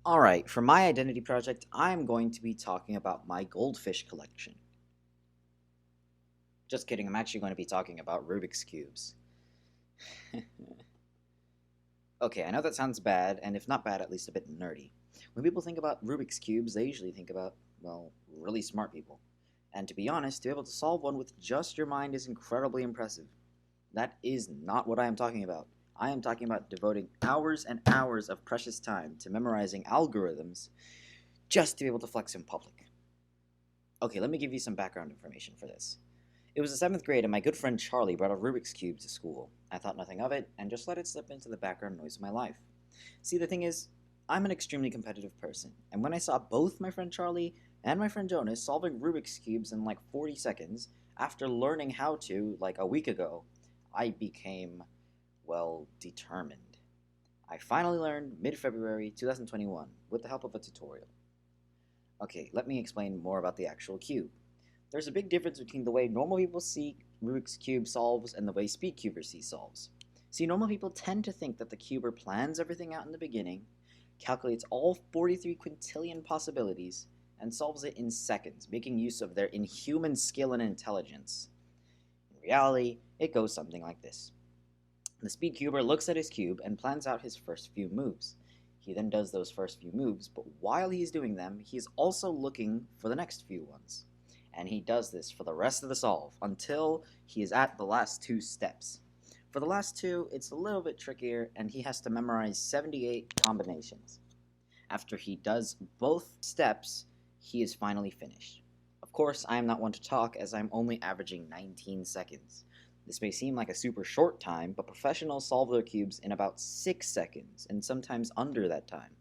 Alright, for my identity project, I'm going to be talking about my goldfish collection. Just kidding, I'm actually going to be talking about Rubik's Cubes. Okay, I know that sounds bad, and if not bad, at least a bit nerdy. When people think about Rubik's Cubes, they usually think about, well, really smart people. And to be honest, to be able to solve one with just your mind is incredibly impressive. That is not what I am talking about. I am talking about devoting hours and hours of precious time to memorizing algorithms just to be able to flex in public. Okay, let me give you some background information for this. It was the 7th grade and my good friend Charlie brought a Rubik's Cube to school. I thought nothing of it and just let it slip into the background noise of my life. See, the thing is, I'm an extremely competitive person, and when I saw both my friend Charlie and my friend Jonas solving Rubik's Cubes in like 40 seconds, after learning how to like a week ago, I became, well, determined. I finally learned mid-February 2021 with the help of a tutorial. Okay, let me explain more about the actual cube. There's a big difference between the way normal people see Rubik's Cube solves and the way Speedcubers see solves. See, normal people tend to think that the cuber plans everything out in the beginning, calculates all 43 quintillion possibilities, and solves it in seconds, making use of their inhuman skill and intelligence. In reality, it goes something like this. The Speedcuber looks at his cube and plans out his first few moves. He then does those first few moves, but while he's doing them, he's also looking for the next few ones. And he does this for the rest of the solve until he is at the last 2 steps. For the last 2, it's a little bit trickier, and he has to memorize 78 combinations. After he does both steps, he is finally finished. Of course, I am not one to talk, as I'm only averaging 19 seconds. This may seem like a super short time, but professionals solve their cubes in about 6 seconds, and sometimes under that time.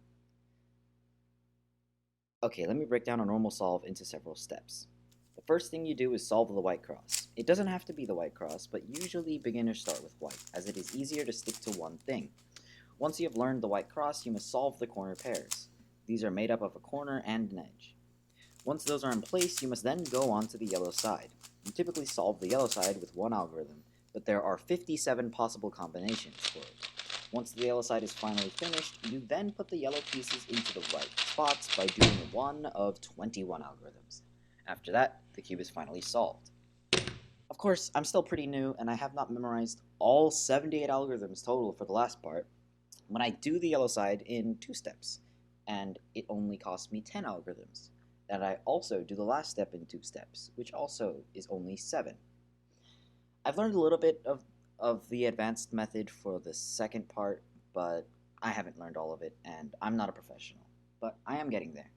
Okay, let me break down a normal solve into several steps. The first thing you do is solve the white cross. It doesn't have to be the white cross, but usually beginners start with white, as it is easier to stick to one thing. Once you have learned the white cross, you must solve the corner pairs. These are made up of a corner and an edge. Once those are in place, you must then go on to the yellow side. You typically solve the yellow side with one algorithm, but there are 57 possible combinations for it. Once the yellow side is finally finished, you then put the yellow pieces into the right spots by doing one of 21 algorithms. After that, the cube is finally solved. Of course, I'm still pretty new, and I have not memorized all 78 algorithms total for the last part, but I do the yellow side in 2 steps, and it only costs me 10 algorithms. And I also do the last step in 2 steps, which also is only 7. I've learned a little bit of the advanced method for the second part, but I haven't learned all of it, and I'm not a professional. But I am getting there.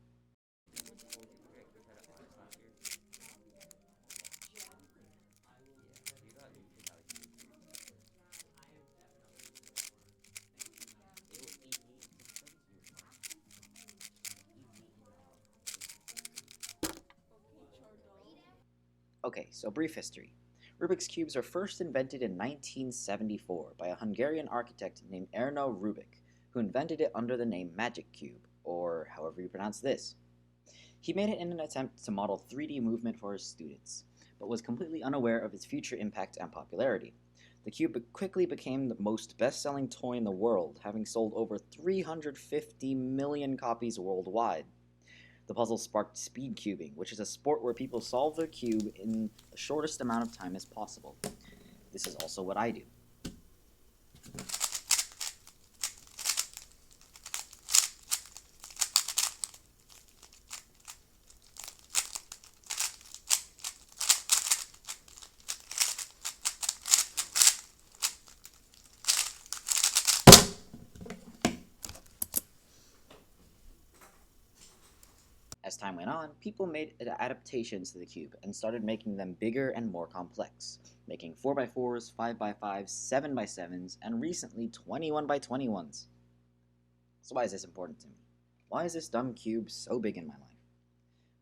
Okay, so brief history. Rubik's Cubes are first invented in 1974 by a Hungarian architect named Erno Rubik, who invented it under the name Magic Cube, or however you pronounce this. He made it in an attempt to model 3D movement for his students, but was completely unaware of its future impact and popularity. The cube quickly became the most best-selling toy in the world, having sold over 350 million copies worldwide. The puzzle sparked Speedcubing, which is a sport where people solve their cube in the shortest amount of time as possible. This is also what I do. As time went on, people made adaptations to the cube and started making them bigger and more complex, making 4x4s, 5x5s, 7x7s, and recently 21x21s. So why is this important to me? Why is this dumb cube so big in my life?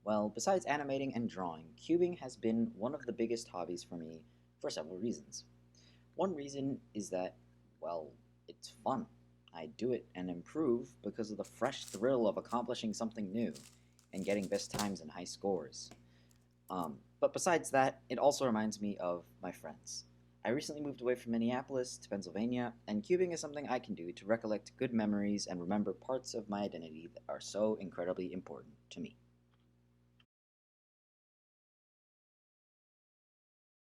Well, besides animating and drawing, cubing has been one of the biggest hobbies for me for several reasons. One reason is that, well, it's fun. I do it and improve because of the fresh thrill of accomplishing something new and getting best times and high scores. But besides that, it also reminds me of my friends. I recently moved away from Minneapolis to Pennsylvania, and cubing is something I can do to recollect good memories and remember parts of my identity that are so incredibly important to me.